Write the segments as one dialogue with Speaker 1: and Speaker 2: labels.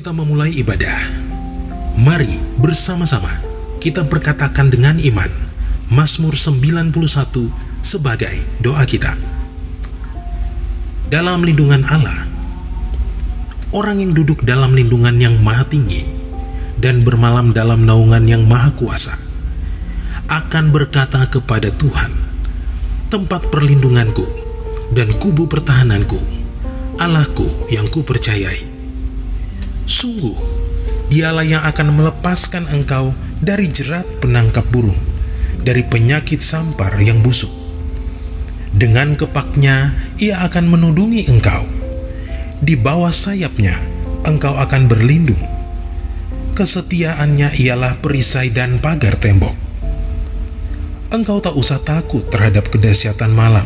Speaker 1: kita memulai ibadah, mari bersama-sama kita berkatakan dengan iman Mazmur 91 sebagai doa kita. Dalam lindungan Allah, orang yang duduk dalam lindungan yang maha tinggi dan bermalam dalam naungan yang maha kuasa akan berkata kepada Tuhan, tempat perlindunganku dan kubu pertahananku, Allahku yang kupercayai. Sungguh, Dialah yang akan melepaskan engkau dari jerat penangkap burung, dari penyakit sampar yang busuk. Dengan kepaknya Ia akan menudungi engkau. Di bawah sayapnya engkau akan berlindung. Kesetiaannya ialah perisai dan pagar tembok. Engkau tak usah takut terhadap kedahsyatan malam,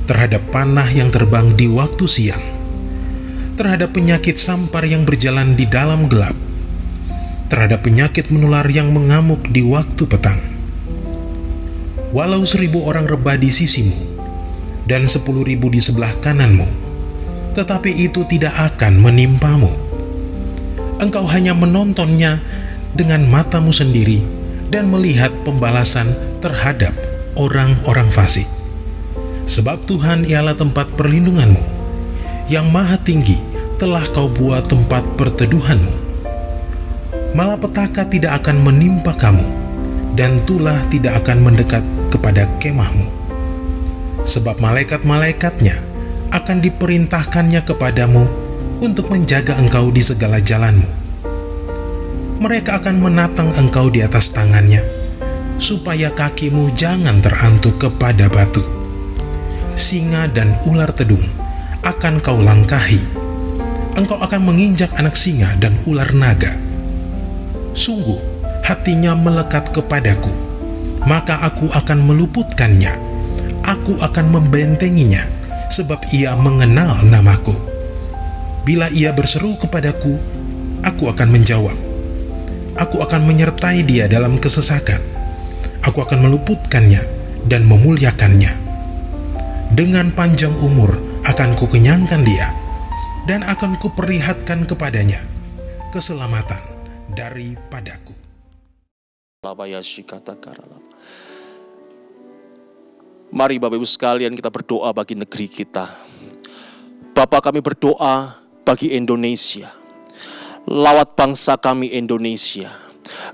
Speaker 1: terhadap panah yang terbang di waktu siang, terhadap penyakit sampar yang berjalan di dalam gelap, terhadap penyakit menular yang mengamuk di waktu petang. Walau 1000 orang rebah di sisimu dan 10.000 di sebelah kananmu, tetapi itu tidak akan menimpamu. Engkau hanya menontonnya dengan matamu sendiri dan melihat pembalasan terhadap orang-orang fasik. Sebab Tuhan ialah tempat perlindunganmu, yang maha tinggi telah kau buat tempat perteduhanmu. Malapetaka tidak akan menimpa kamu, dan tulah tidak akan mendekat kepada kemahmu. Sebab malaikat-malaikatnya akan diperintahkannya kepadamu untuk menjaga engkau di segala jalanmu. Mereka akan menatang engkau di atas tangannya, supaya kakimu jangan terantuk kepada batu. Singa dan ular tedung akan kau langkahi. Engkau akan menginjak anak singa dan ular naga. Sungguh, hatinya melekat kepadaku, maka aku akan meluputkannya. Aku akan membentenginya, sebab ia mengenal namaku. Bila ia berseru kepadaku, aku akan menjawab. Aku akan menyertai dia dalam kesesakan. Aku akan meluputkannya dan memuliakannya. Dengan panjang umur akan kukenyangkan dia, dan akan kuperlihatkan kepadanya keselamatan daripadaku.
Speaker 2: Mari Bapak Ibu sekalian kita berdoa bagi negeri kita. Bapak, kami berdoa bagi Indonesia. Lawat bangsa kami Indonesia.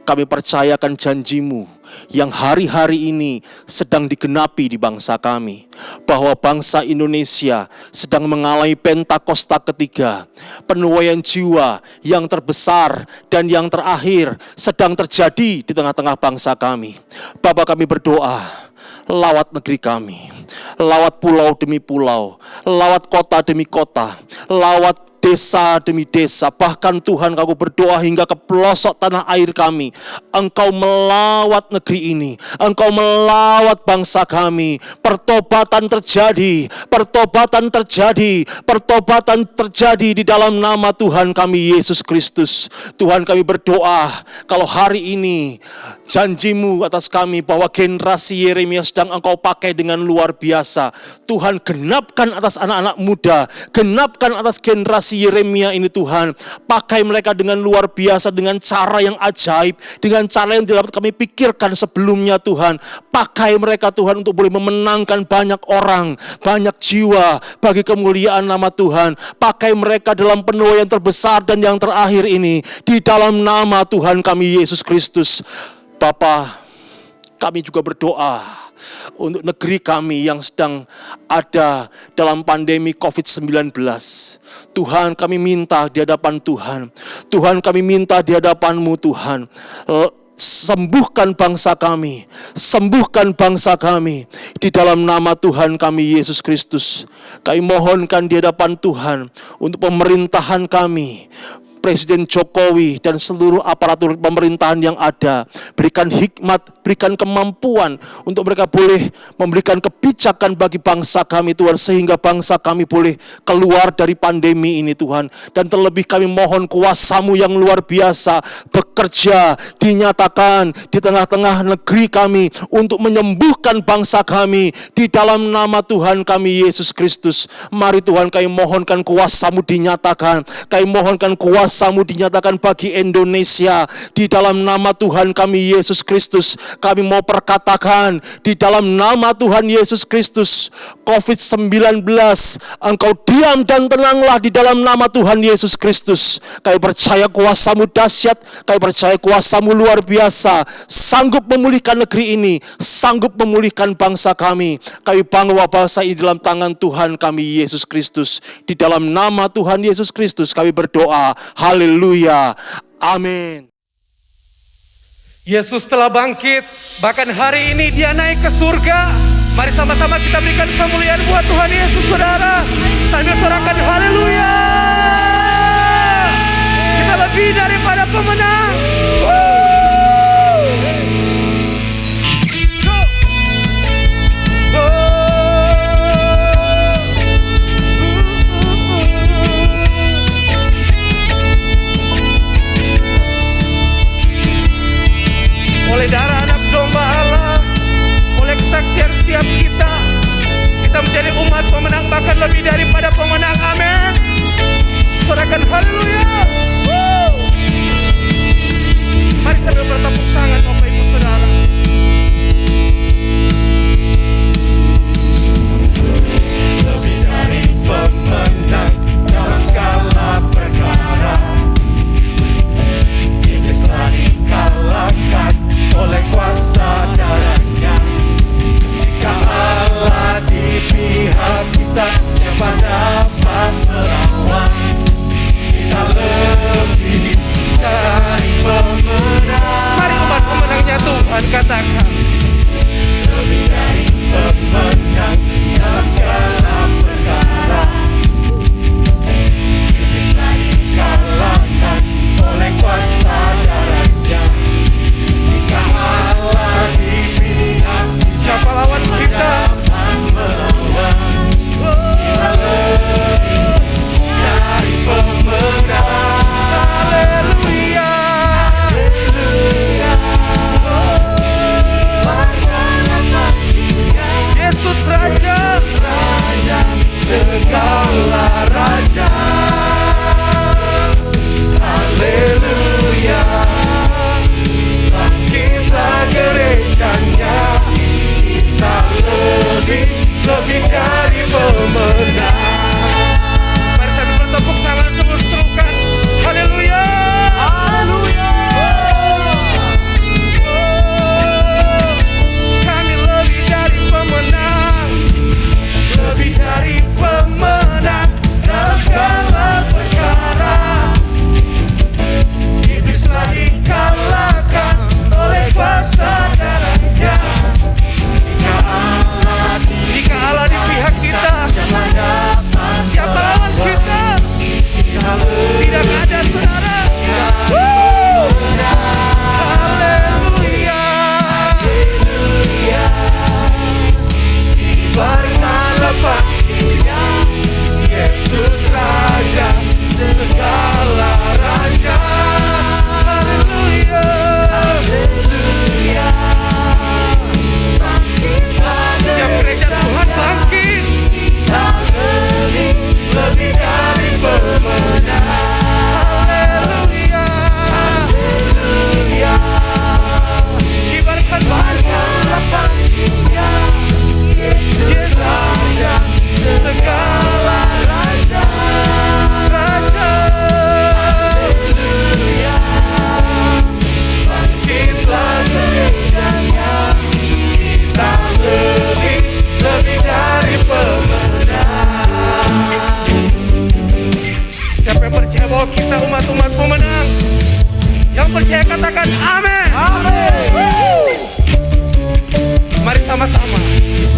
Speaker 2: Kami percayakan janji-Mu yang hari-hari ini sedang digenapi di bangsa kami, bahwa bangsa Indonesia sedang mengalami Pentakosta ketiga. Penuaian jiwa yang terbesar dan yang terakhir sedang terjadi di tengah-tengah bangsa kami. Bapak, kami berdoa, lawat negeri kami, lawat pulau demi pulau, lawat kota demi kota, lawat desa demi desa, bahkan Tuhan, aku berdoa hingga ke pelosok tanah air kami. Engkau melawat negeri ini, Engkau melawat bangsa kami. Pertobatan terjadi, pertobatan terjadi, pertobatan terjadi di dalam nama Tuhan kami Yesus Kristus. Tuhan, kami berdoa, kalau hari ini janji-Mu atas kami bahwa generasi Yeremia sedang Engkau pakai dengan luar biasa. Tuhan, genapkan atas anak-anak muda, genapkan atas generasi Yeremia ini Tuhan. Pakai mereka dengan luar biasa, dengan cara yang ajaib, dengan cara yang tidak kami pikirkan sebelumnya Tuhan. Pakai mereka Tuhan untuk boleh memenangkan banyak orang, banyak jiwa bagi kemuliaan nama Tuhan. Pakai mereka dalam penuaian terbesar dan yang terakhir ini, di dalam nama Tuhan kami Yesus Kristus. Bapa, kami juga berdoa untuk negeri kami yang sedang ada dalam pandemi COVID-19. Tuhan, kami minta di hadapan Tuhan. Tuhan, kami minta di hadapan-Mu Tuhan. Sembuhkan bangsa kami, sembuhkan bangsa kami di dalam nama Tuhan kami Yesus Kristus. Kami mohonkan di hadapan Tuhan untuk pemerintahan kami, Presiden Jokowi dan seluruh aparatur pemerintahan yang ada. Berikan hikmat, berikan kemampuan untuk mereka boleh memberikan kebijakan bagi bangsa kami Tuhan, sehingga bangsa kami boleh keluar dari pandemi ini Tuhan. Dan terlebih kami mohon kuasa-Mu yang luar biasa bekerja, dinyatakan di tengah-tengah negeri kami untuk menyembuhkan bangsa kami di dalam nama Tuhan kami Yesus Kristus. Mari Tuhan, kami mohonkan kuasa-Mu dinyatakan, kami mohonkan kuasa kuasa-Mu dinyatakan bagi Indonesia. Di dalam nama Tuhan kami Yesus Kristus, kami mau perkatakan di dalam nama Tuhan Yesus Kristus, COVID-19, Engkau diam dan tenanglah di dalam nama Tuhan Yesus Kristus. Kami percaya kuasa-Mu dahsyat, kami percaya kuasa-Mu luar biasa, sanggup memulihkan negeri ini, sanggup memulihkan bangsa kami. Kami bawa bangsa ini dalam tangan Tuhan kami Yesus Kristus. Di dalam nama Tuhan Yesus Kristus kami berdoa. Haleluya. Amin.
Speaker 3: Yesus telah bangkit, bahkan hari ini Dia naik ke surga. Mari sama-sama kita berikan kemuliaan buat Tuhan Yesus, saudara. Sambil sorakan haleluya. Kita lebih daripada pemenang. Oleh darah anak domba Allah, oleh kesaksian setiap kita menjadi umat pemenang, bahkan lebih daripada pemenang. Amin. Sorakan haleluya. Mari sambil bertepuk tangan Bapak Ibu Saudara. Lebih dari pemenang dalam segala perkara, iblis telah dikalahkan oleh kuasa darahnya. Jika Allah di pihak kita, siapa dapat melawan? Kita lebih dari pemenang. Mari umat pemenangnya Tuhan katakan. Lebih dari pemenang dalam segala perkara, iblis telah dikalahkan oleh kuasa darahnya. Allah di pihak, siapa lawan kita? Kita lebih dari pemenang. Haleluya, haleluya. Yesus Raja, segala raja. Haleluya. Kita gerejanya, kita lebih dari pemenang. Mari sambil bertepuk tangan seru-serukan. Haleluya, haleluya. Kami lebih dari pemenang, lebih dari pemenang dalam segala perkara. Iblis telah dikalahkan oleh kuasa darahnya. Jika Allah di pihak kita, siapa lawan kita? Tidak ada, saudara. Haleluya, dibaringkanlah pancinya, Yesus Raja, segala raja. Haleluya, haleluya. Setiap gereja Tuhan bangkit. Kita lebih dari pemenang. Haleluya, haleluya. Kibarkan pancinya, Yesus Raja, segala raja, raja. Haleluya. Bangkitlah gerejanya, kita lebih dari pemenang. Siapa yang percaya bahwa kita umat-umat pemenang? Yang percaya katakan amin. Amin. Mari sama-sama.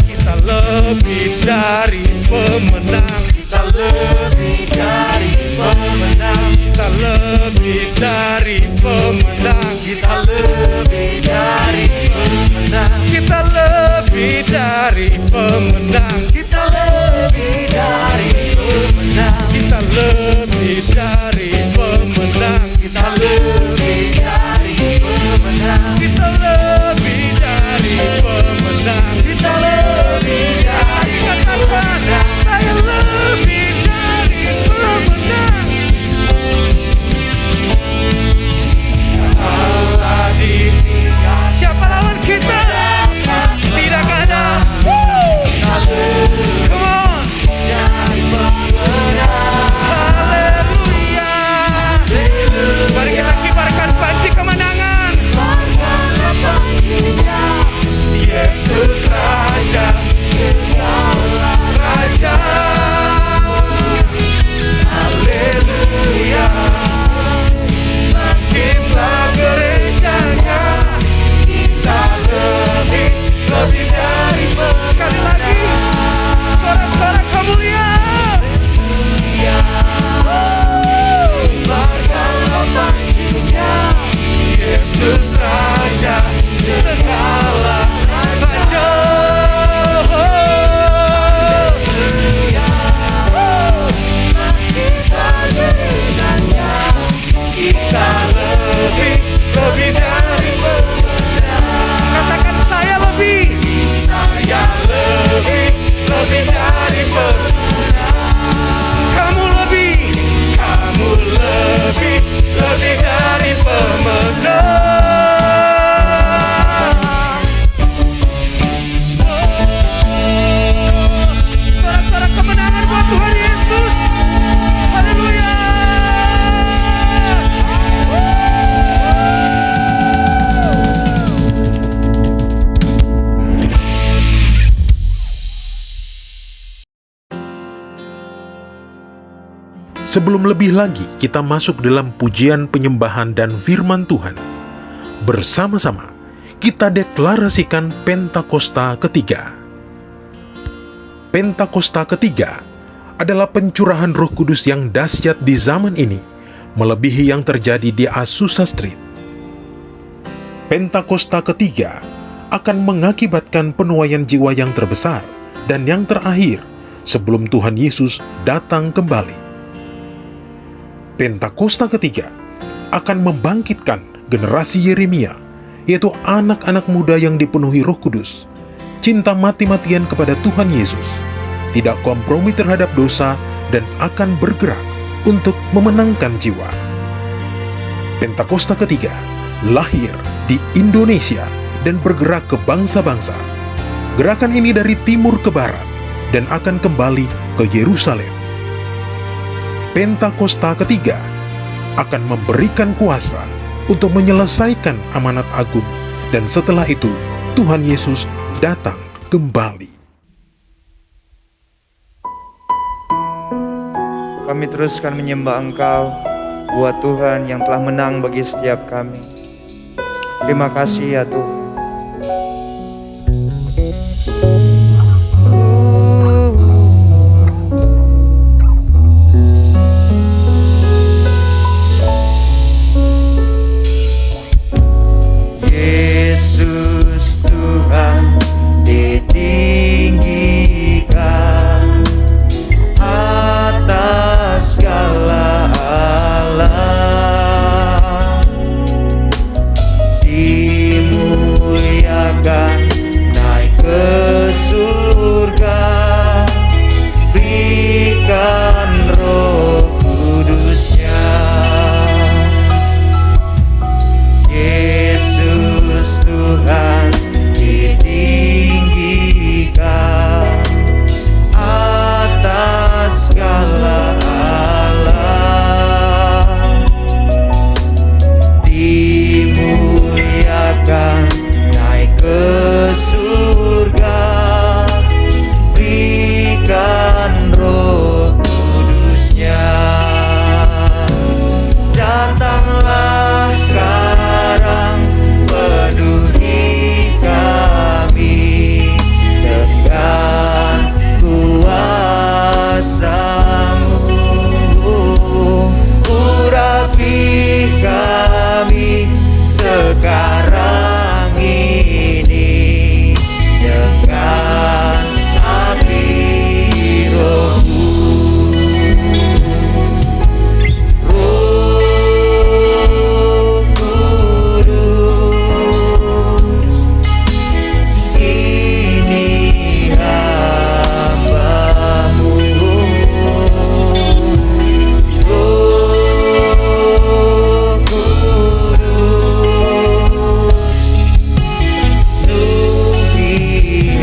Speaker 3: Kita lebih dari pemenang. Kita lebih dari pemenang. Kita lebih dari pemenang. Kita lebih dari pemenang. Kita lebih dari pemenang. Kita lebih dari pemenang. Kita lebih dari pemenang. Kita lebih dari pemenang. Kita lebih dari pemenang. Kita lebih dari pemenang. Saya lebih dari pemenang.
Speaker 1: sebelum lebih lagi kita masuk dalam pujian penyembahan dan firman Tuhan, bersama-sama kita deklarasikan Pentakosta ketiga. Pentakosta ketiga adalah pencurahan Roh Kudus yang dahsyat di zaman ini, melebihi yang terjadi di Azusa Street. Pentakosta ketiga akan mengakibatkan penuaian jiwa yang terbesar dan yang terakhir sebelum Tuhan Yesus datang kembali. Pentakosta ketiga akan membangkitkan generasi Yeremia, yaitu anak-anak muda yang dipenuhi Roh Kudus, cinta mati-matian kepada Tuhan Yesus, tidak kompromi terhadap dosa, dan akan bergerak untuk memenangkan jiwa. Pentakosta ketiga lahir di Indonesia dan bergerak ke bangsa-bangsa. Gerakan ini dari timur ke barat dan akan kembali ke Yerusalem. Pentakosta ketiga akan memberikan kuasa untuk menyelesaikan amanat agung, dan setelah itu Tuhan Yesus datang kembali.
Speaker 4: Kami teruskan menyembah Engkau, buat Tuhan yang telah menang bagi setiap kami. Terima kasih ya Tuhan. Yesus Tuhan ditinggikan atas segala alam, dimuliakan naik ke surga, berikan Roh Kudusnya. Yesus Tuhan ditinggikan atas segala alam, dimuliakan naik ke surga, berikan Roh Kudusnya. Datanglah sekarang, penuhi kami dengan kuasa-Mu, urapi kami sekarang ini dengan api Roh-Mu. Roh Kudus, ini hamba-Mu. Roh Kudus, penuhi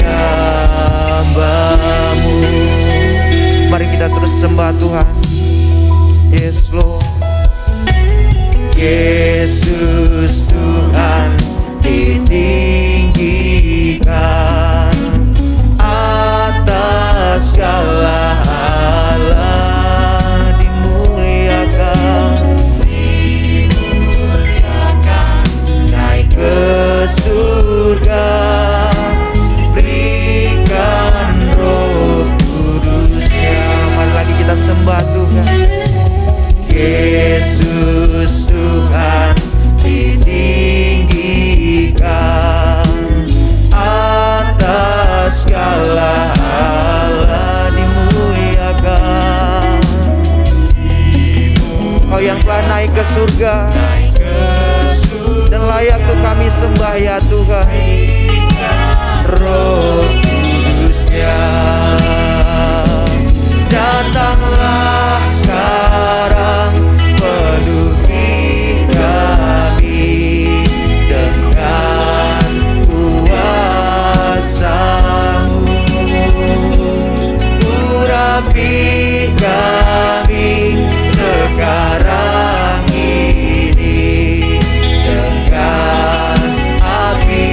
Speaker 4: hamba-Mu. Mari kita terus sembah Tuhan. Yes Lord. Yesus Tuhan ditinggikan atas segala Allah, dimuliakan naik ke surga, berikan Roh Kudusnya. Mari lagi kita sembah Tuhan. Yesus Tuhan ditinggikan atas segala Allah, dimuliakan. Kau yang telah naik ke surga dan layak untuk kami sembah ya Tuhan. Roh Kudusnya, datanglah sekarang, penuhi kami dengan kuasa-Mu, urapi kami sekarang ini dengan api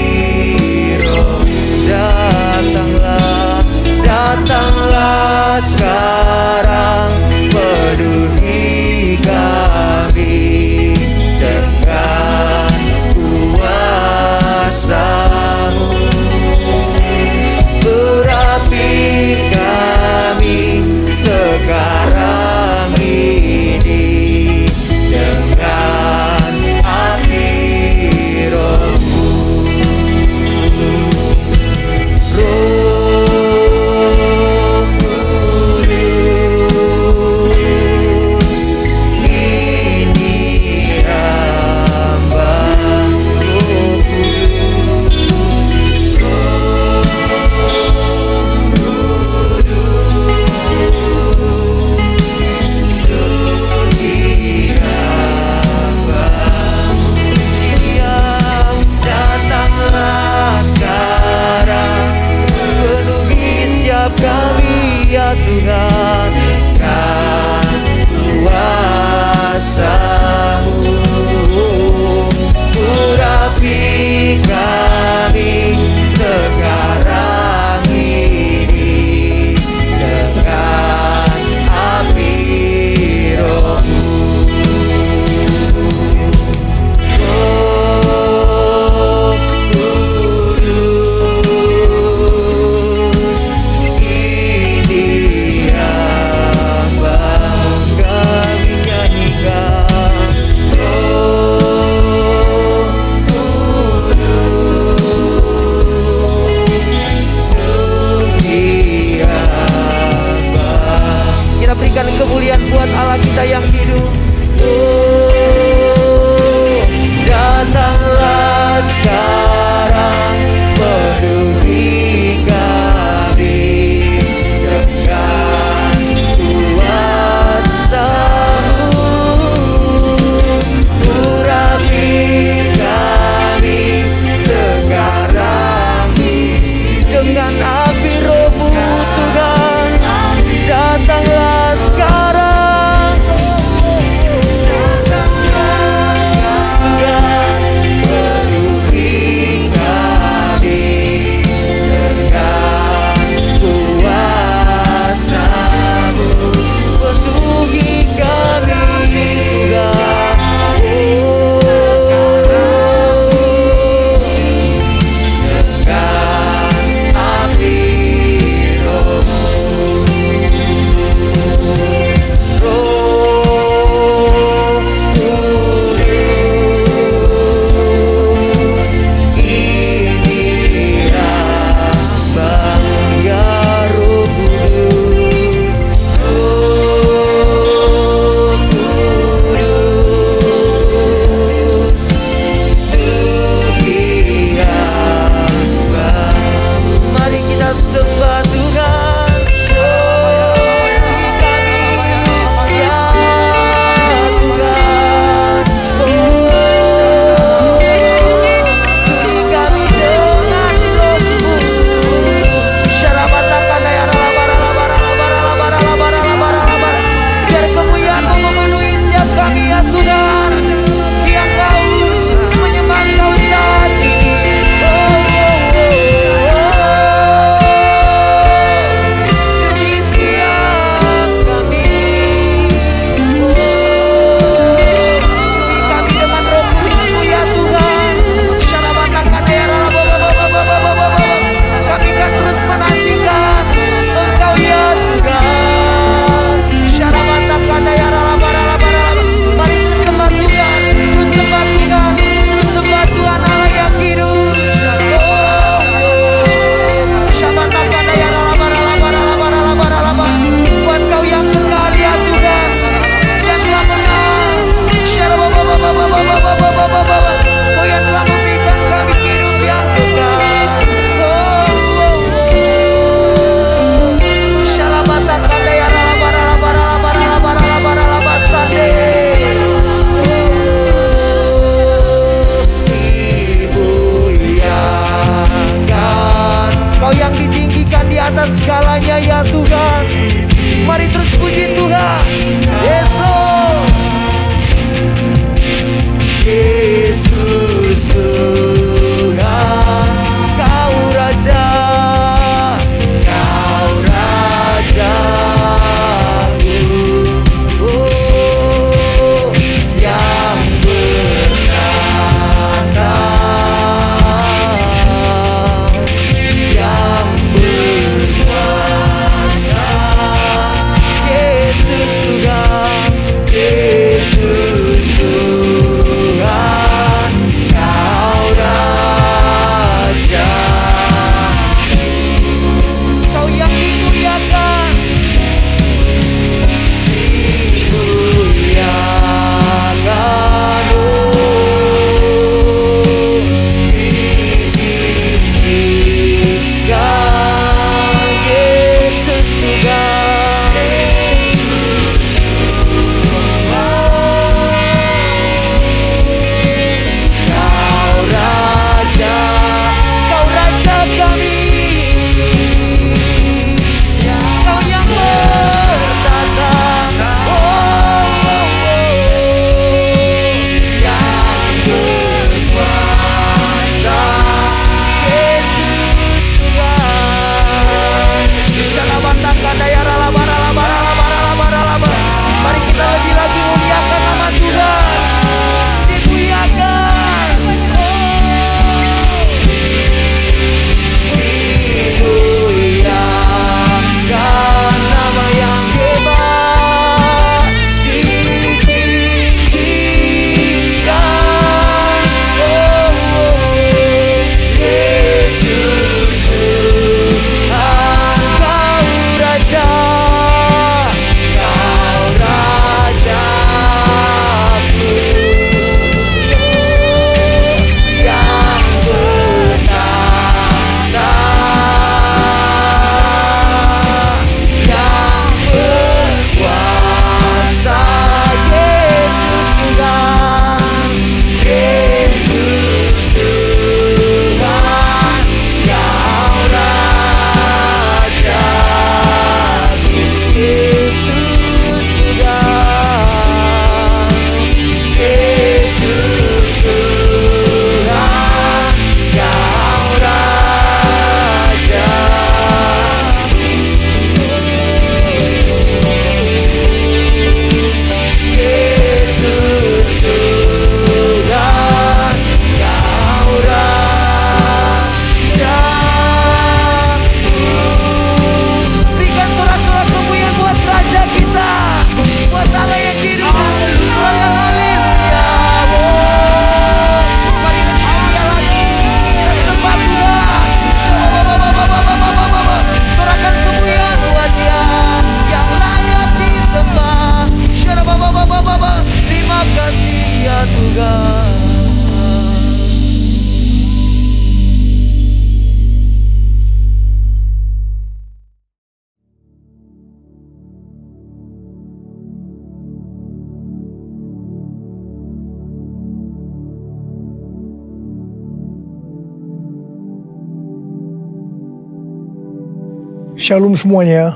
Speaker 5: Shalom semuanya.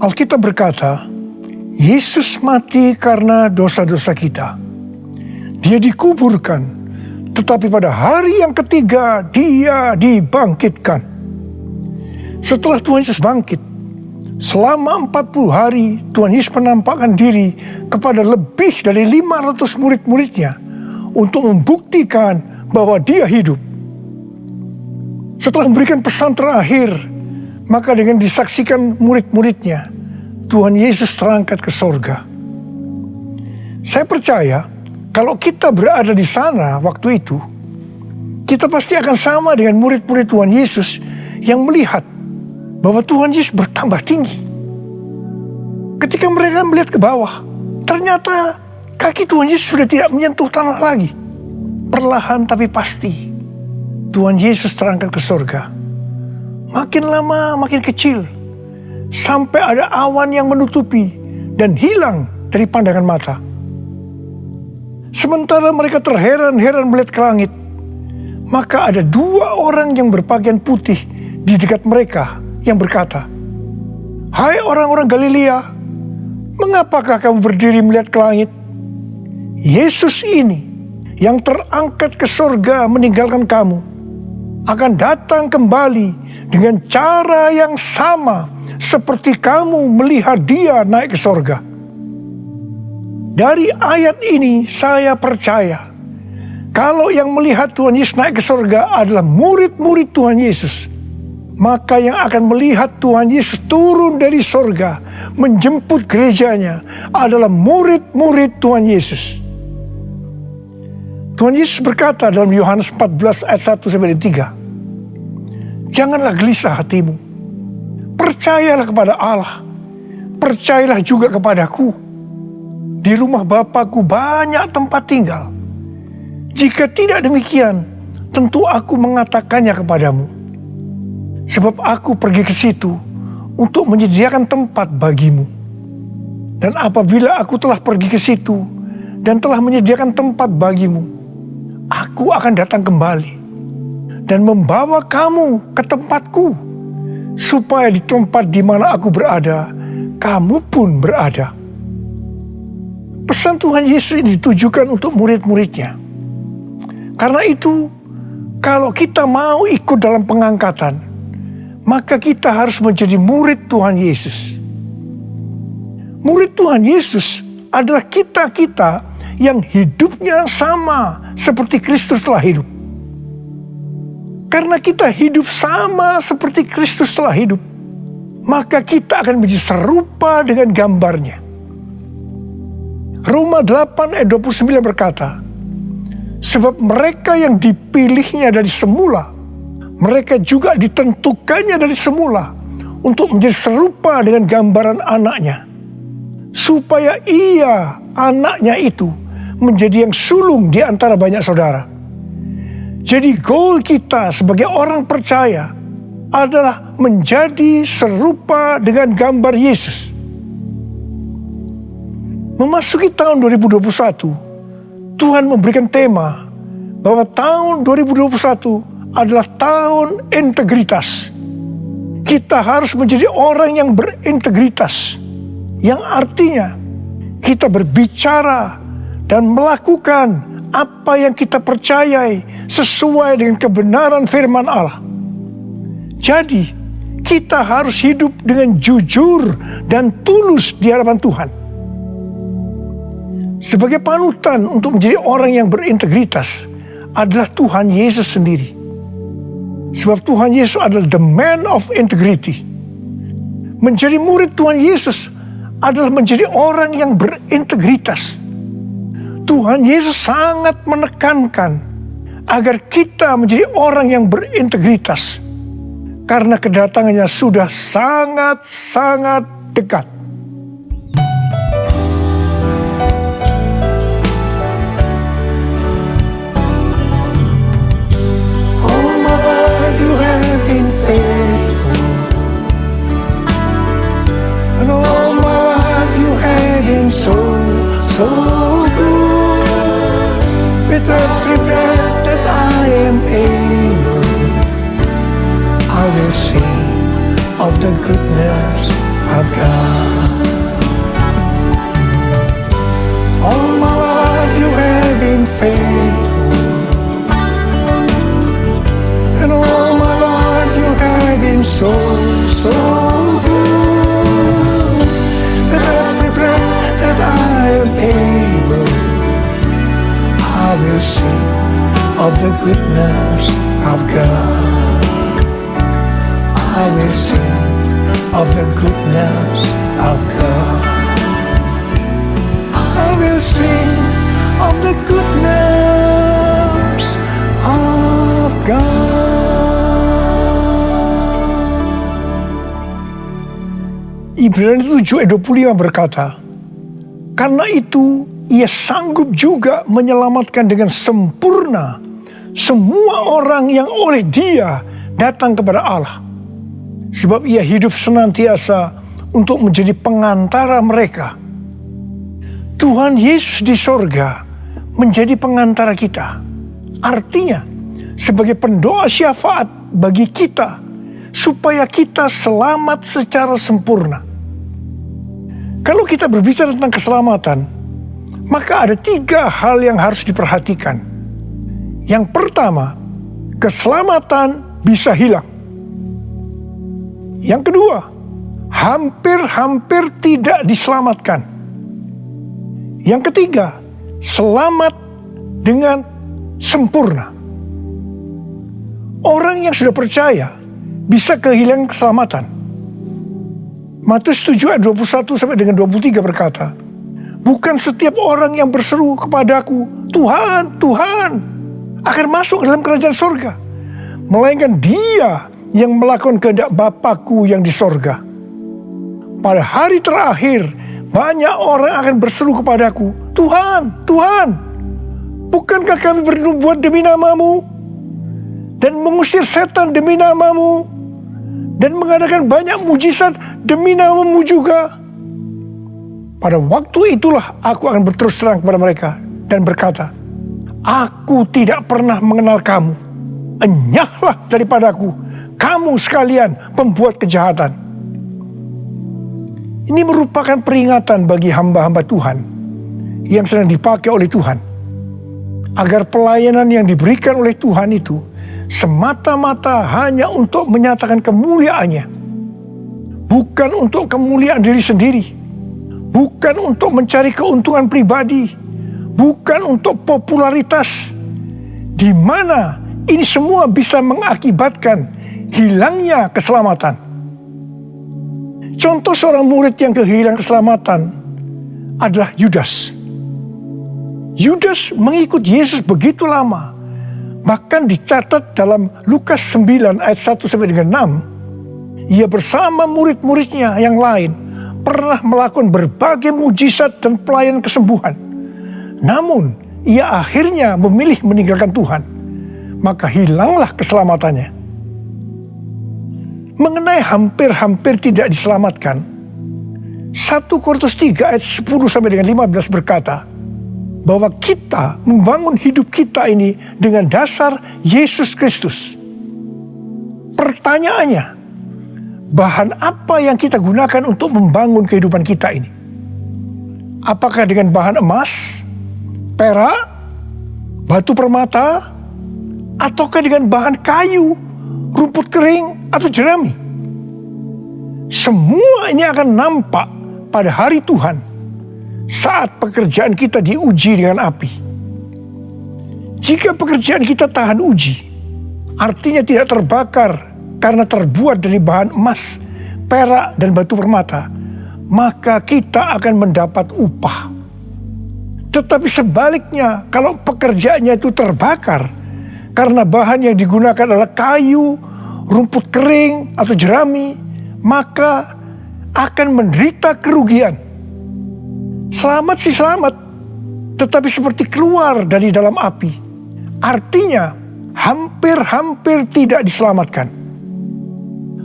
Speaker 5: Alkitab berkata, Yesus mati karena dosa-dosa kita. Dia dikuburkan, tetapi pada hari yang ketiga dia dibangkitkan. Setelah Tuhan Yesus bangkit, selama 40 hari Tuhan Yesus menampakkan diri kepada lebih dari 500 murid-muridnya untuk membuktikan bahwa dia hidup. Setelah memberikan pesan terakhir, maka dengan disaksikan murid-muridnya, Tuhan Yesus terangkat ke sorga. Saya percaya kalau kita berada di sana waktu itu, kita pasti akan sama dengan murid-murid Tuhan Yesus yang melihat bahwa Tuhan Yesus bertambah tinggi. Ketika mereka melihat ke bawah, ternyata kaki Tuhan Yesus sudah tidak menyentuh tanah lagi. Perlahan tapi pasti, Tuhan Yesus terangkat ke sorga. Makin lama makin kecil, sampai ada awan yang menutupi dan hilang dari pandangan mata. Sementara mereka terheran-heran melihat ke langit, maka ada 2 orang yang berpakaian putih di dekat mereka yang berkata, "Hai orang-orang Galilea, mengapakah kamu berdiri melihat ke langit? Yesus ini yang terangkat ke sorga meninggalkan kamu akan datang kembali dengan cara yang sama seperti kamu melihat dia naik ke sorga." Dari ayat ini saya percaya kalau yang melihat Tuhan Yesus naik ke sorga adalah murid-murid Tuhan Yesus, maka yang akan melihat Tuhan Yesus turun dari sorga menjemput gerejanya adalah murid-murid Tuhan Yesus. Tuhan Yesus berkata dalam Yohanes 14 ayat 1-3, "Janganlah gelisah hatimu. Percayalah kepada Allah. Percayalah juga kepadaku. Di rumah Bapa-Ku banyak tempat tinggal. Jika tidak demikian, tentu aku mengatakannya kepadamu. Sebab aku pergi ke situ untuk menyediakan tempat bagimu. Dan apabila aku telah pergi ke situ dan telah menyediakan tempat bagimu, aku akan datang kembali dan membawa kamu ke tempatku, supaya di tempat di mana aku berada, kamu pun berada." Pesan Tuhan Yesus ini ditujukan untuk murid-muridnya. Karena itu, kalau kita mau ikut dalam pengangkatan, maka kita harus menjadi murid Tuhan Yesus. Murid Tuhan Yesus adalah kita-kita yang hidupnya sama seperti Kristus telah hidup. Karena kita hidup sama seperti Kristus telah hidup, maka kita akan menjadi serupa dengan gambarnya. Roma 8 ayat 29 berkata, "Sebab mereka yang dipilihnya dari semula, mereka juga ditentukannya dari semula untuk menjadi serupa dengan gambaran anaknya, supaya ia, anaknya itu, menjadi yang sulung di antara banyak saudara." Jadi goal kita sebagai orang percaya adalah menjadi serupa dengan gambar Yesus. Memasuki tahun 2021, Tuhan memberikan tema bahwa tahun 2021 adalah tahun integritas. Kita harus menjadi orang yang berintegritas, yang artinya kita berbicara dan melakukan apa yang kita percayai sesuai dengan kebenaran firman Allah. Jadi, kita harus hidup dengan jujur dan tulus di hadapan Tuhan. Sebagai panutan untuk menjadi orang yang berintegritas adalah Tuhan Yesus sendiri. Sebab Tuhan Yesus adalah the man of integrity. Menjadi murid Tuhan Yesus adalah menjadi orang yang berintegritas. Tuhan Yesus sangat menekankan agar kita menjadi orang yang berintegritas, karena kedatangannya sudah sangat-sangat dekat. All my life you have been faithful, and all my life you have been so good. With every breath that I am able, I will sing been so, so good. With every breath that I am able, I will sing of the goodness of God. I will sing of the goodness of God. I will sing of the goodness of God. Ibrani 7 ayat 25 berkata, karena itu ia sanggup juga menyelamatkan dengan sempurna semua orang yang oleh Dia datang kepada Allah. Sebab Ia hidup senantiasa untuk menjadi pengantara mereka. Tuhan Yesus di sorga menjadi pengantara kita. Artinya, sebagai pendoa syafaat bagi kita, supaya kita selamat secara sempurna. Kalau kita berbicara tentang keselamatan, maka ada 3 hal yang harus diperhatikan. Yang pertama, keselamatan bisa hilang. Yang kedua, hampir-hampir tidak diselamatkan. Yang ketiga, selamat dengan sempurna. Orang yang sudah percaya bisa kehilangan keselamatan. Matius 7 ayat 21 sampai dengan 23 berkata, bukan setiap orang yang berseru kepadaku, Tuhan, Tuhan, akan masuk ke dalam kerajaan sorga, melainkan dia yang melakukan kehendak Bapakku yang di sorga. Pada hari terakhir, banyak orang akan berseru kepadaku, Tuhan, Tuhan, bukankah kami bernubuat demi namamu, dan mengusir setan demi namamu, dan mengadakan banyak mujizat demi namamu juga? Pada waktu itulah aku akan berterus terang kepada mereka dan berkata, aku tidak pernah mengenal kamu. Enyahlah daripadaku, kamu sekalian pembuat kejahatan. Ini merupakan peringatan bagi hamba-hamba Tuhan yang sedang dipakai oleh Tuhan, agar pelayanan yang diberikan oleh Tuhan itu semata-mata hanya untuk menyatakan kemuliaannya, bukan untuk kemuliaan diri sendiri, bukan untuk mencari keuntungan pribadi, bukan untuk popularitas, di mana ini semua bisa mengakibatkan hilangnya keselamatan. Contoh seorang murid yang kehilangan keselamatan adalah Yudas. Yudas mengikut Yesus begitu lama, bahkan dicatat dalam Lukas 9 ayat 1 sampai dengan 6, ia bersama murid-muridnya yang lain pernah melakukan berbagai mujizat dan pelayanan kesembuhan. Namun, ia akhirnya memilih meninggalkan Tuhan, maka hilanglah keselamatannya. Mengenai hampir-hampir tidak diselamatkan, 1 Korintus 3 ayat 10 sampai dengan 15 berkata, bahwa kita membangun hidup kita ini dengan dasar Yesus Kristus. Pertanyaannya, bahan apa yang kita gunakan untuk membangun kehidupan kita ini? Apakah dengan bahan emas, perak, batu permata, ataukah dengan bahan kayu, rumput kering, atau jerami? Semua ini akan nampak pada hari Tuhan saat pekerjaan kita diuji dengan api. Jika pekerjaan kita tahan uji, artinya tidak terbakar karena terbuat dari bahan emas, perak, dan batu permata, maka kita akan mendapat upah. Tetapi sebaliknya, kalau pekerjaannya itu terbakar karena bahan yang digunakan adalah kayu, rumput kering, atau jerami, maka akan menderita kerugian. Selamat sih selamat, tetapi seperti keluar dari dalam api. Artinya, hampir-hampir tidak diselamatkan.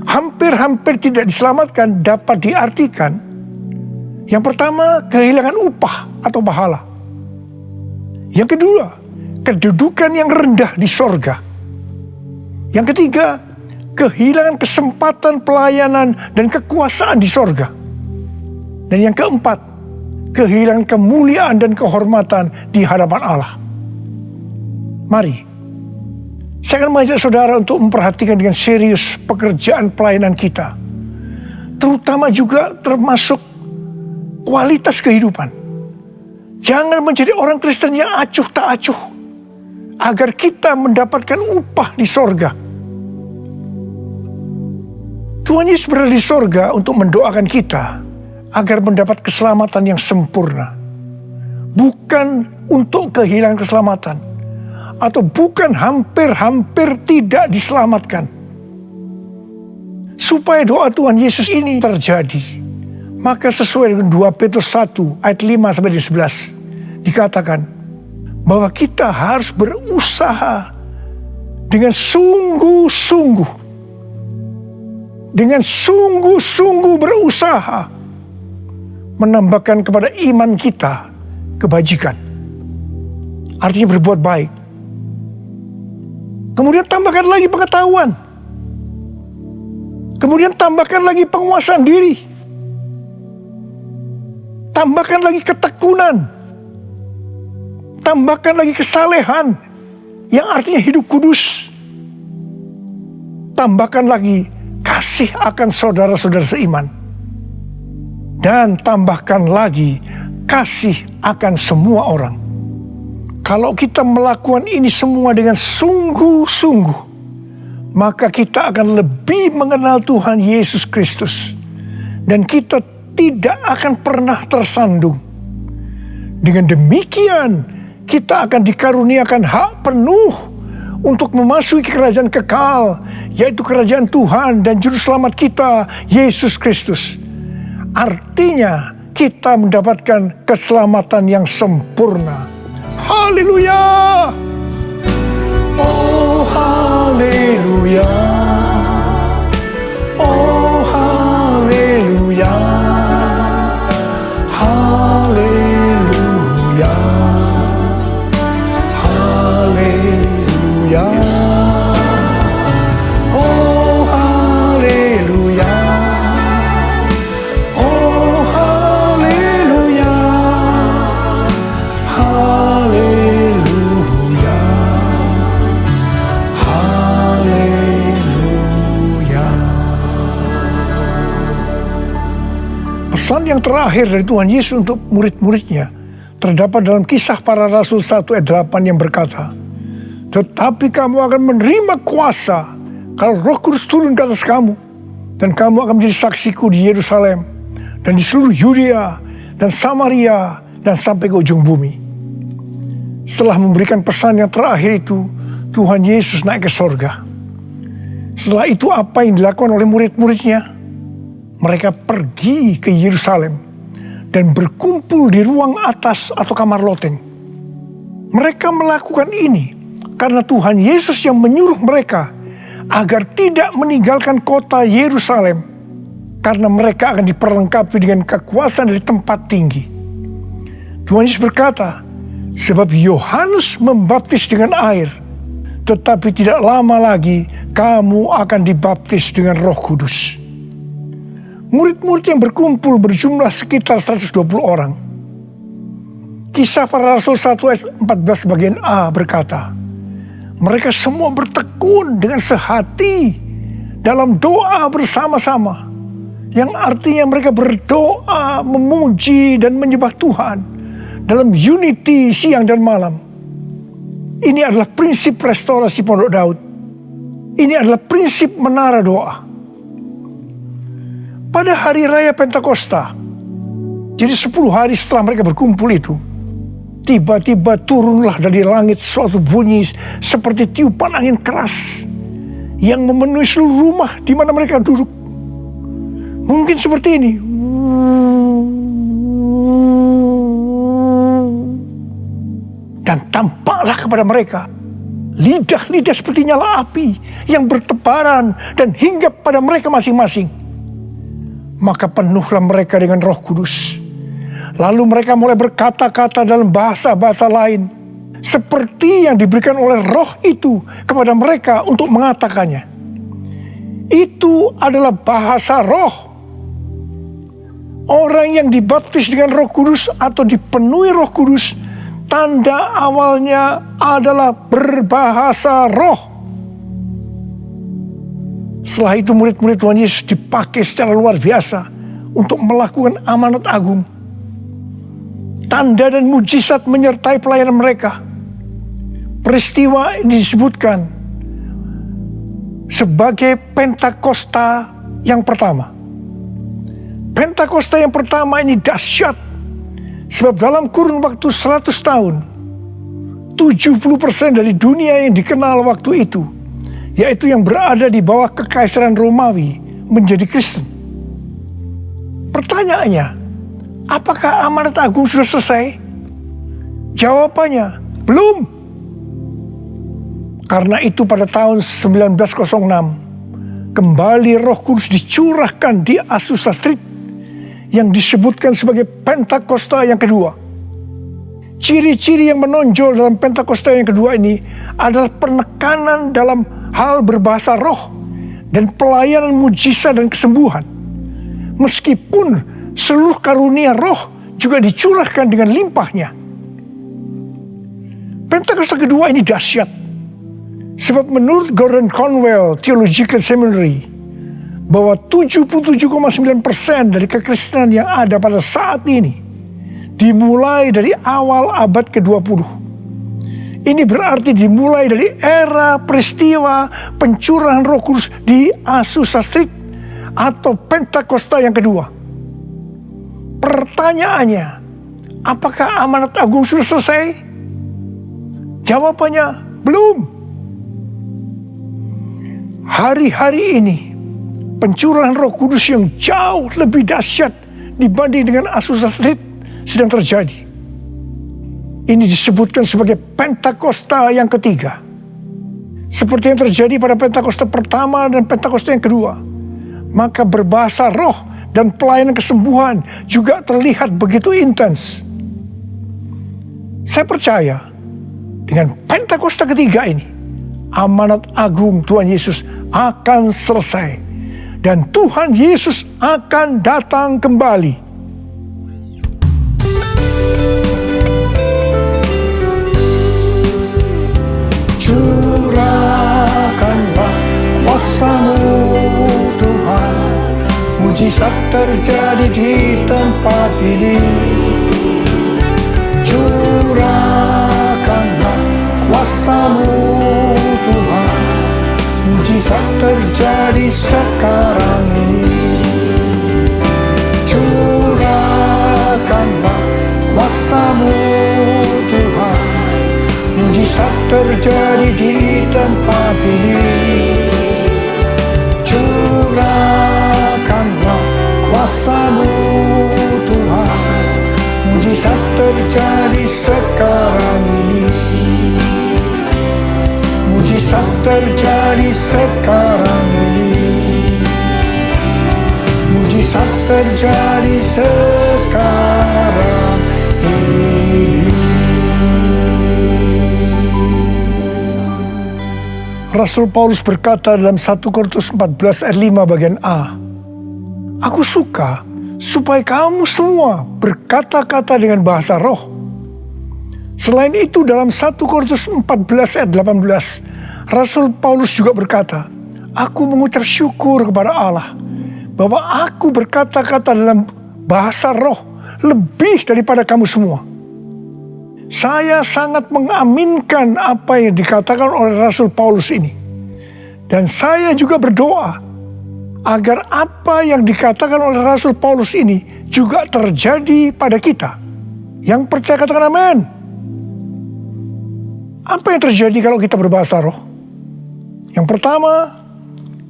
Speaker 5: Hampir-hampir tidak diselamatkan dapat diartikan, yang pertama, kehilangan upah atau pahala. Yang kedua, kedudukan yang rendah di sorga. Yang ketiga, kehilangan kesempatan pelayanan dan kekuasaan di sorga. Dan yang keempat, kehilangan kemuliaan dan kehormatan di hadapan Allah. Mari, Saya akan mengajak saudara untuk memperhatikan dengan serius pekerjaan pelayanan kita. Terutama juga termasuk kualitas kehidupan. Jangan menjadi orang Kristen yang acuh tak acuh, agar kita mendapatkan upah di sorga. Tuhan Yesus berada di sorga untuk mendoakan kita agar mendapat keselamatan yang sempurna. Bukan untuk kehilangan keselamatan, atau bukan hampir-hampir tidak diselamatkan. Supaya doa Tuhan Yesus ini terjadi, maka sesuai dengan 2 Petrus 1 ayat 5-11 dikatakan bahwa kita harus berusaha dengan sungguh-sungguh. Dengan sungguh-sungguh berusaha menambahkan kepada iman kita kebajikan. Artinya berbuat baik. Kemudian tambahkan lagi pengetahuan. Kemudian tambahkan lagi penguasaan diri. Tambahkan lagi ketekunan. Tambahkan lagi kesalehan, yang artinya hidup kudus. Tambahkan lagi kasih akan saudara-saudara seiman. Dan tambahkan lagi kasih akan semua orang. Kalau kita melakukan ini semua dengan sungguh-sungguh, maka kita akan lebih mengenal Tuhan Yesus Kristus. Dan kita tidak akan pernah tersandung. Dengan demikian, kita akan dikaruniakan hak penuh untuk memasuki kerajaan kekal, yaitu kerajaan Tuhan dan Juru Selamat kita, Yesus Kristus. Artinya, kita mendapatkan keselamatan yang sempurna. Haleluya! Oh, haleluya! Oh, haleluya! Haleluya! Haleluya! Oh, haleluya! Oh, haleluya! Haleluya! Haleluya! Pesan yang terakhir dari Tuhan Yesus untuk murid-muridnya terdapat dalam Kisah Para Rasul 1 ayat 8 yang berkata, "Tetapi kamu akan menerima kuasa kalau Roh Kudus turun ke atas kamu, dan kamu akan menjadi saksiku di Yerusalem dan di seluruh Yudea dan Samaria dan sampai ke ujung bumi." Setelah memberikan pesan yang terakhir itu, Tuhan Yesus naik ke sorga. Setelah itu apa yang dilakukan oleh murid-muridnya? Mereka pergi ke Yerusalem dan berkumpul di ruang atas atau kamar loteng. Mereka melakukan ini karena Tuhan Yesus yang menyuruh mereka agar tidak meninggalkan kota Yerusalem, karena mereka akan diperlengkapi dengan kekuasaan dari tempat tinggi. Tuhan Yesus berkata, "Sebab Yohanes membaptis dengan air, tetapi tidak lama lagi kamu akan dibaptis dengan Roh Kudus." Murid-murid yang berkumpul berjumlah sekitar 120 orang. Kisah Para Rasul 1 ayat 14 bagian A berkata, mereka semua bertekun dengan sehati dalam doa bersama-sama, yang artinya mereka berdoa, memuji dan menyembah Tuhan dalam unity siang dan malam. Ini adalah prinsip restorasi Pondok Daud. Ini adalah prinsip menara doa. Pada hari raya Pentakosta, jadi 10 hari setelah mereka berkumpul itu, tiba-tiba turunlah dari langit suatu bunyi seperti tiupan angin keras yang memenuhi seluruh rumah di mana mereka duduk. Mungkin seperti ini. Dan tampaklah kepada mereka lidah-lidah seperti nyala api yang bertebaran dan hinggap pada mereka masing-masing. Maka penuhlah mereka dengan Roh Kudus. Lalu mereka mulai berkata-kata dalam bahasa-bahasa lain, seperti yang diberikan oleh Roh itu kepada mereka untuk mengatakannya. Itu adalah bahasa Roh. Orang yang dibaptis dengan Roh Kudus atau dipenuhi Roh Kudus, tanda awalnya adalah berbahasa roh. Setelah itu murid-murid Tuhan Yesus dipakai secara luar biasa untuk melakukan amanat agung. Tanda dan mujizat menyertai pelayanan mereka. Peristiwa ini disebutkan sebagai Pentakosta yang pertama. Pentakosta yang pertama ini dahsyat, sebab dalam kurun waktu 100 tahun, 70% dari dunia yang dikenal waktu itu, yaitu yang berada di bawah kekaisaran Romawi, menjadi Kristen. Pertanyaannya, apakah amanat agung sudah selesai? Jawabannya, belum. Karena itu pada tahun 1906, kembali Roh Kudus dicurahkan di Azusa Street yang disebutkan sebagai Pentakosta yang kedua. Ciri-ciri yang menonjol dalam Pentakosta yang kedua ini adalah penekanan dalam hal berbahasa roh dan pelayanan mujizat dan kesembuhan. Meskipun seluruh karunia roh juga dicurahkan dengan limpahnya. Pentakosta kedua ini dahsyat. Sebab menurut Gordon Conwell Theological Seminary, bahwa 77,9% dari kekristenan yang ada pada saat ini dimulai dari awal abad ke-20. Ini berarti dimulai dari era peristiwa pencurahan Roh Kudus di Azusa Street atau Pentakosta yang kedua. Pertanyaannya, apakah amanat agung sudah selesai? Jawabannya, belum. Hari-hari ini, pencurahan Roh Kudus yang jauh lebih dahsyat dibanding dengan Azusa Street sedang terjadi. Ini disebutkan sebagai Pentakosta yang ketiga. Seperti yang terjadi pada Pentakosta pertama dan Pentakosta yang kedua. Maka berbahasa roh dan pelayanan kesembuhan juga terlihat begitu intens. Saya percaya dengan Pentakosta ketiga ini, amanat agung Tuhan Yesus akan selesai. Dan Tuhan Yesus akan datang kembali. Curahkanlah kuasa-Mu Tuhan, mujizat terjadi di tempat ini. Curahkanlah kuasa-Mu Tuhan, mujizat terjadi sekarang ini. Curahkanlah kuasa-Mu Tuhan, mujizat terjadi di tempat ini. Curahkanlah kuasa-Mu Tuhan, mujizat terjadi sekarang ini. Mujizat terjadi sekarang ini. Mujizat terjadi sekarang ini. Rasul Paulus berkata dalam 1 Korintus 14 ayat 5 bagian A, "Aku suka supaya kamu semua berkata-kata dengan bahasa roh." Selain itu dalam 1 Korintus 14 ayat 18, Rasul Paulus juga berkata, "Aku mengucap syukur kepada Allah bahwa aku berkata-kata dalam bahasa roh lebih daripada kamu semua." Saya sangat mengaminkan apa yang dikatakan oleh Rasul Paulus ini. Dan saya juga berdoa agar apa yang dikatakan oleh Rasul Paulus ini juga terjadi pada kita. Yang percaya katakan amin. Apa yang terjadi kalau kita berbahasa roh? Yang pertama,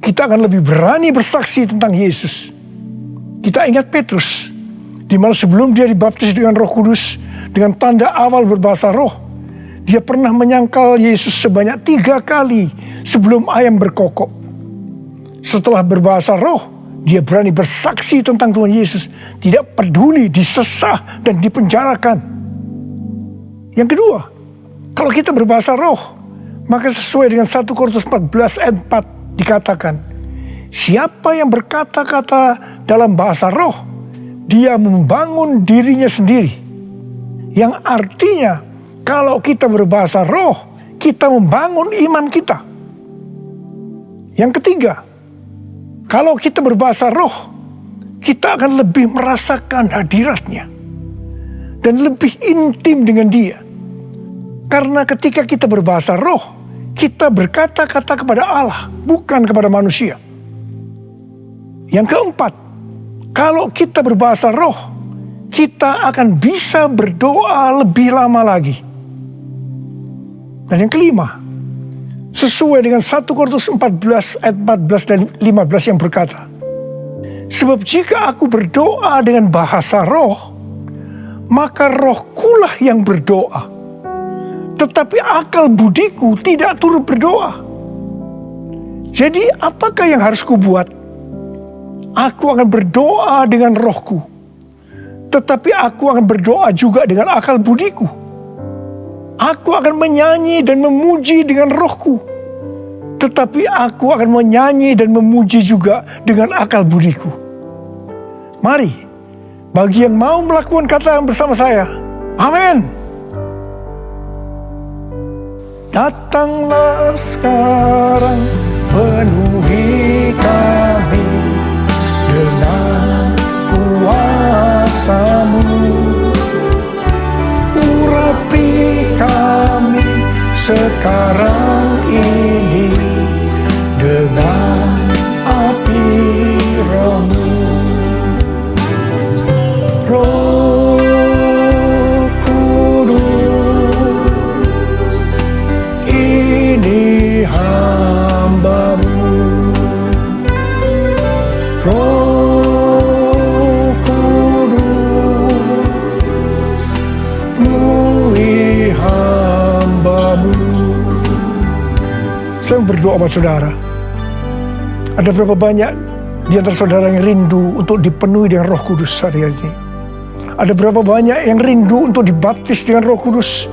Speaker 5: kita akan lebih berani bersaksi tentang Yesus. Kita ingat Petrus, di mana sebelum dia dibaptis dengan Roh Kudus, dengan tanda awal berbahasa roh, dia pernah menyangkal Yesus sebanyak 3 kali sebelum ayam berkokok. Setelah berbahasa roh, dia berani bersaksi tentang Tuhan Yesus, tidak peduli disesah dan dipenjarakan. Yang kedua, kalau kita berbahasa roh, maka sesuai dengan 1 Korintus 14 ayat 4 dikatakan, siapa yang berkata-kata dalam bahasa roh, dia membangun dirinya sendiri. Yang artinya, kalau kita berbahasa roh, kita membangun iman kita. Yang ketiga, Kalau kita berbahasa roh, kita akan lebih merasakan hadiratnya dan lebih intim dengan Dia. Karena ketika kita berbahasa roh, kita berkata-kata kepada Allah, bukan kepada manusia. Yang keempat, kalau kita berbahasa roh, kita akan bisa berdoa lebih lama lagi. Dan yang kelima, sesuai dengan 1 Korintus 14 ayat 14 dan 15 yang berkata, sebab jika aku berdoa dengan bahasa roh, maka rohkulah yang berdoa. Tetapi akal budiku tidak turut berdoa. Jadi apakah yang harus kubuat? Aku akan berdoa dengan rohku. Tetapi aku akan berdoa juga dengan akal budiku. Aku akan menyanyi dan memuji dengan rohku. Tetapi aku akan menyanyi dan memuji juga dengan akal budiku. Mari, bagi yang mau melakukan kata bersama saya, amin. Datanglah sekarang, penuhi kami dengan kuasa-Mu. Urapi kami sekarang ini dengan api Roh-Mu. Roh Kudus, ini hamba-Mu. Roh Kudus, penuhi hamba-Mu. Saya berdoa buat saudara. Ada berapa banyak di antara saudara yang rindu untuk dipenuhi dengan Roh Kudus hari ini? Ada berapa banyak yang rindu untuk dibaptis dengan Roh Kudus,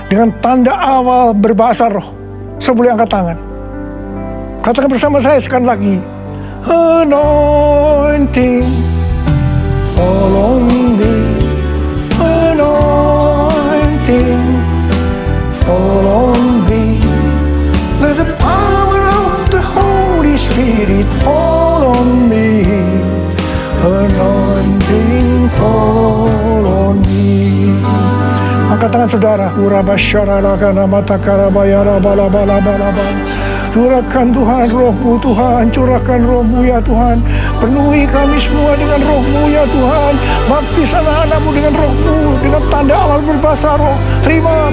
Speaker 5: dengan tanda awal berbahasa roh? Saya boleh angkat tangan. Katakan bersama saya sekali lagi. Anointing fall on me. Anointing fall on me. Let the power of the Holy Spirit fall on me. Anointing fall on me. Angkat tangan saudara. Urabasyaralakana matakarabayara balabalabalabalabal. Curahkan Tuhan Roh-Mu Tuhan, curahkan Roh-Mu ya Tuhan. Penuhi kami semua dengan Roh-Mu ya Tuhan. Baptis anak-anak-Mu dengan Roh-Mu, dengan tanda awal berbahasa roh. Terima.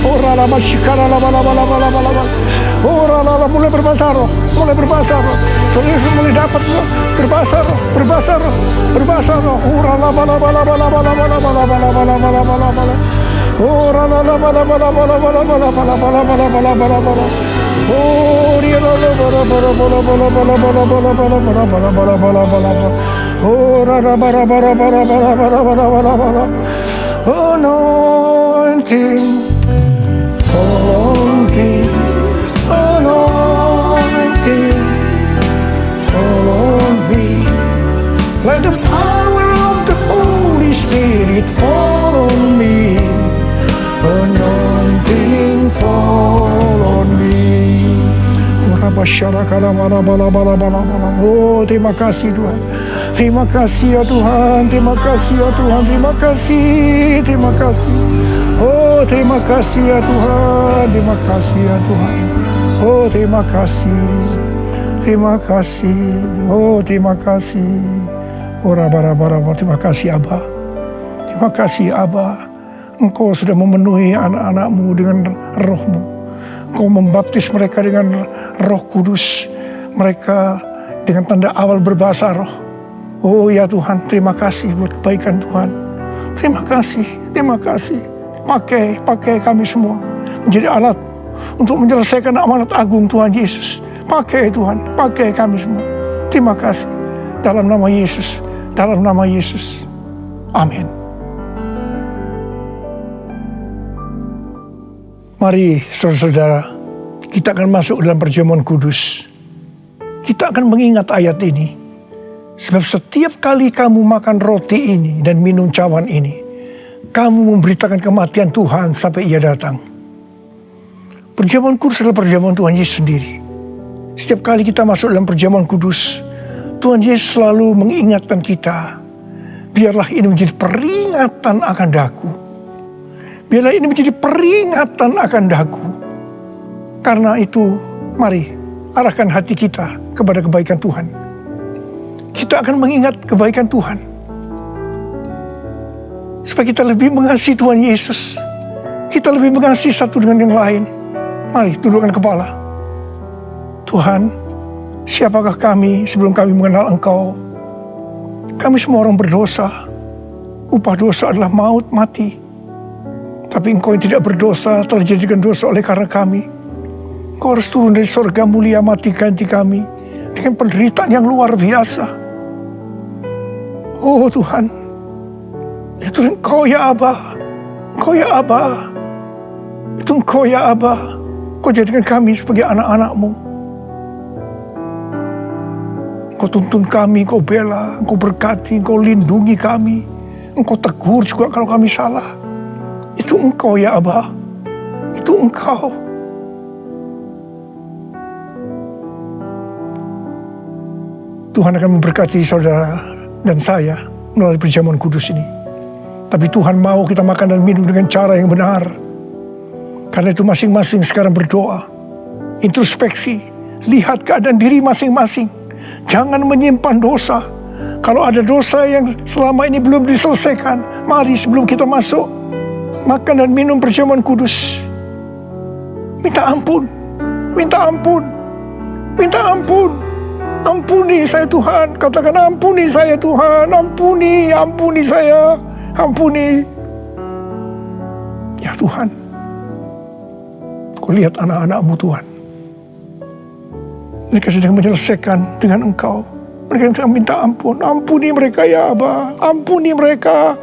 Speaker 5: Ora la masyikara la bala. Ora la mulai berbahasa roh. Saudara mulai dapat berbahasa roh. Ora la bala. Ora la bala. Oh, dia la bala. Ora la bala. Anointing fall on me. Anointing fall on me. Let the power of the Holy Spirit fall on me. Anointing fall on me. Oh, terima kasih Tuhan. Terima kasih ya Tuhan. Terima kasih ya Tuhan. Terima kasih. Oh, terima kasih ya Tuhan. Terima kasih ya Tuhan. Oh, terima kasih. Oh, terima kasih. Ora bara. Terima kasih Abba. Terima kasih Abba. Engkau sudah memenuhi anak-anak-Mu dengan Roh-Mu. Engkau membaptis mereka dengan Roh Kudus. Mereka dengan tanda awal berbahasa roh. Oh ya Tuhan, terima kasih buat kebaikan Tuhan. Terima kasih. Pakai kami semua menjadi alat untuk menyelesaikan amanat agung Tuhan Yesus. Pakai Tuhan, pakai kami semua. Terima kasih. Dalam nama Yesus. Amin. Mari saudara-saudara, kita akan masuk dalam perjamuan kudus. Kita akan mengingat ayat ini. Sebab setiap kali kamu makan roti ini dan minum cawan ini, kamu memberitakan kematian Tuhan sampai Ia datang. Perjamuan kudus adalah perjamuan Tuhan Yesus sendiri. Setiap kali kita masuk dalam perjamuan kudus, Tuhan Yesus selalu mengingatkan kita, biarlah ini menjadi peringatan akan daku. Biarlah ini menjadi peringatan akan daku. Karena itu, mari arahkan hati kita kepada kebaikan Tuhan. Kita akan mengingat kebaikan Tuhan. Supaya kita lebih mengasihi Tuhan Yesus. Kita lebih mengasihi satu dengan yang lain. Mari tundukkan kepala. Tuhan, siapakah kami sebelum kami mengenal Engkau? Kami semua orang berdosa. Upah dosa adalah maut, mati. Tapi Engkau yang tidak berdosa telah dijadikan dosa oleh karena kami. Engkau harus turun dari surga mulia, mati ganti kami dengan penderitaan yang luar biasa. Oh Tuhan, itu Engkau ya Aba. Engkau ya Aba. Itu Engkau ya Aba. Engkau jadikan kami sebagai anak-anak-Mu. Engkau tuntun kami, Engkau bela, Engkau berkati, Engkau lindungi kami. Engkau tegur juga kalau kami salah. Itu Engkau ya Aba. Itu Engkau. Tuhan akan memberkati saudara dan saya melalui perjamuan kudus ini. Tapi Tuhan mau kita makan dan minum dengan cara yang benar. Karena itu masing-masing sekarang berdoa. Introspeksi. Lihat keadaan diri masing-masing. Jangan menyimpan dosa. Kalau ada dosa yang selama ini belum diselesaikan, mari sebelum kita masuk makan dan minum perjamuan kudus, minta ampun. Minta ampun. Minta ampun. Ampuni saya Tuhan. Katakan ampuni saya Tuhan. Ampuni saya. Ampuni. Ya Tuhan, Kau lihat anak-anak-Mu Tuhan. Mereka sedang menyelesaikan dengan Engkau. Mereka sedang minta ampun. Ampuni mereka ya Aba. Ampuni mereka.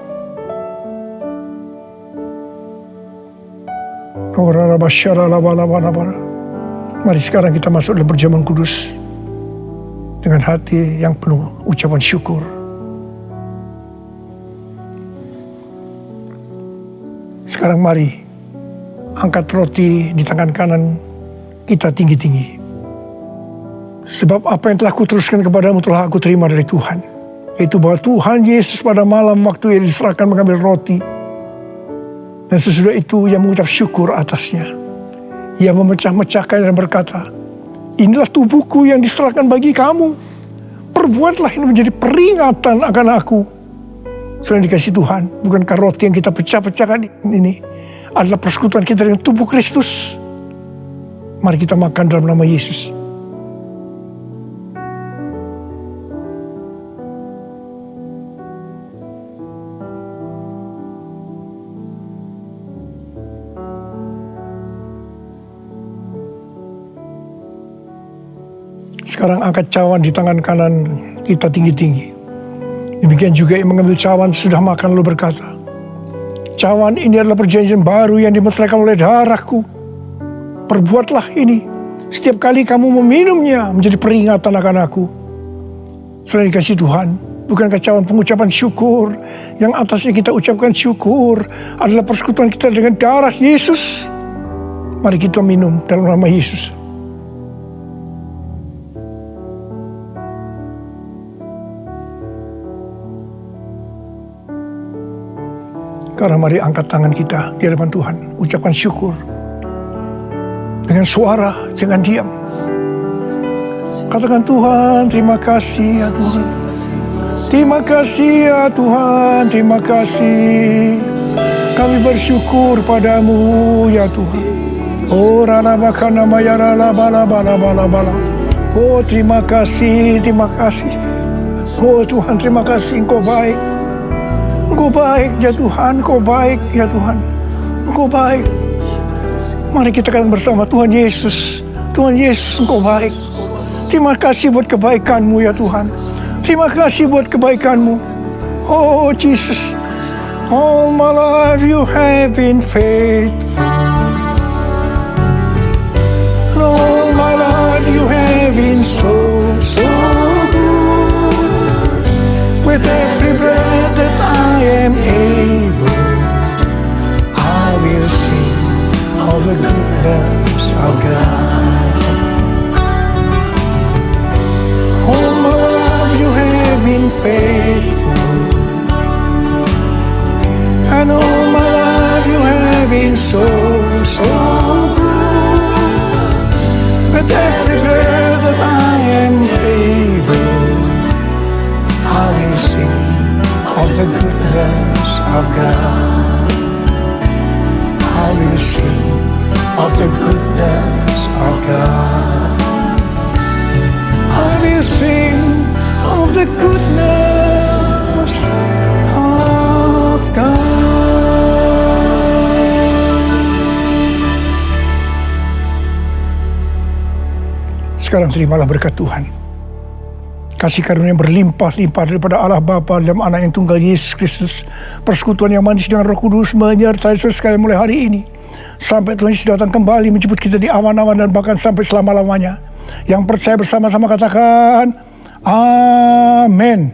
Speaker 5: Mari sekarang kita masuk dalam perjamuan kudus dengan hati yang penuh ucapan syukur. Sekarang mari angkat roti di tangan kanan kita tinggi-tinggi. Sebab apa yang telah kuteruskan kepadamu telah aku terima dari Tuhan. Yaitu bahwa Tuhan Yesus pada malam waktu ia diserahkan mengambil roti. Dan sesudah itu ia mengucap syukur atasnya. Ia memecah-mecahkan dan berkata, inilah tubuhku yang diserahkan bagi kamu. Perbuatlah ini menjadi peringatan akan aku. Selain dikasih Tuhan, bukankah roti yang kita pecah-pecahkan ini adalah persekutuan kita dengan tubuh Kristus? Mari kita makan dalam nama Yesus. Sekarang angkat cawan di tangan kanan kita tinggi-tinggi. Demikian juga yang mengambil cawan sudah makan lalu berkata, cawan ini adalah perjanjian baru yang dimeteraikan oleh darahku. Perbuatlah ini setiap kali kamu meminumnya menjadi peringatan akan aku. Selain dikasih Tuhan, bukankah cawan pengucapan syukur yang atasnya kita ucapkan syukur adalah persekutuan kita dengan darah Yesus? Mari kita minum dalam nama Yesus. Karena mari angkat tangan kita di hadapan Tuhan. Ucapkan syukur. Dengan suara, jangan diam. Katakan Tuhan, terima kasih ya Tuhan. Terima kasih ya Tuhan, terima kasih. Kami bersyukur padamu ya Tuhan. Oh ralabakana mayarala bala bala bala bala. Oh terima kasih, terima kasih. Oh Tuhan, terima kasih, Engkau baik. Engkau baik ya Tuhan, Engkau baik ya Tuhan. Engkau baik. Mari kita katakan bersama, Tuhan Yesus. Tuhan Yesus, Engkau baik. Terima kasih buat kebaikan-Mu ya Tuhan. Terima kasih buat kebaikan-Mu. Oh Jesus. All my life you have been faithful. All my life you have been so good. With every breath that I am able, I will sing all the goodness of God. All my life you have been faithful, and all my life you have been so good. With every breath that I am able, I will sing of the goodness of God. I will sing of the goodness of God. I will sing of the goodness of God. Sekarang terimalah berkat Tuhan. Kasih karunia berlimpah-limpah daripada Allah Bapa dalam Anak yang tunggal Yesus Kristus. Persekutuan yang manis dengan Roh Kudus menyertai saudara sekalian mulai hari ini sampai Tuhan Yesus datang kembali menjemput kita di awan-awan dan bahkan sampai selama-lamanya. Yang percaya bersama-sama katakan amin.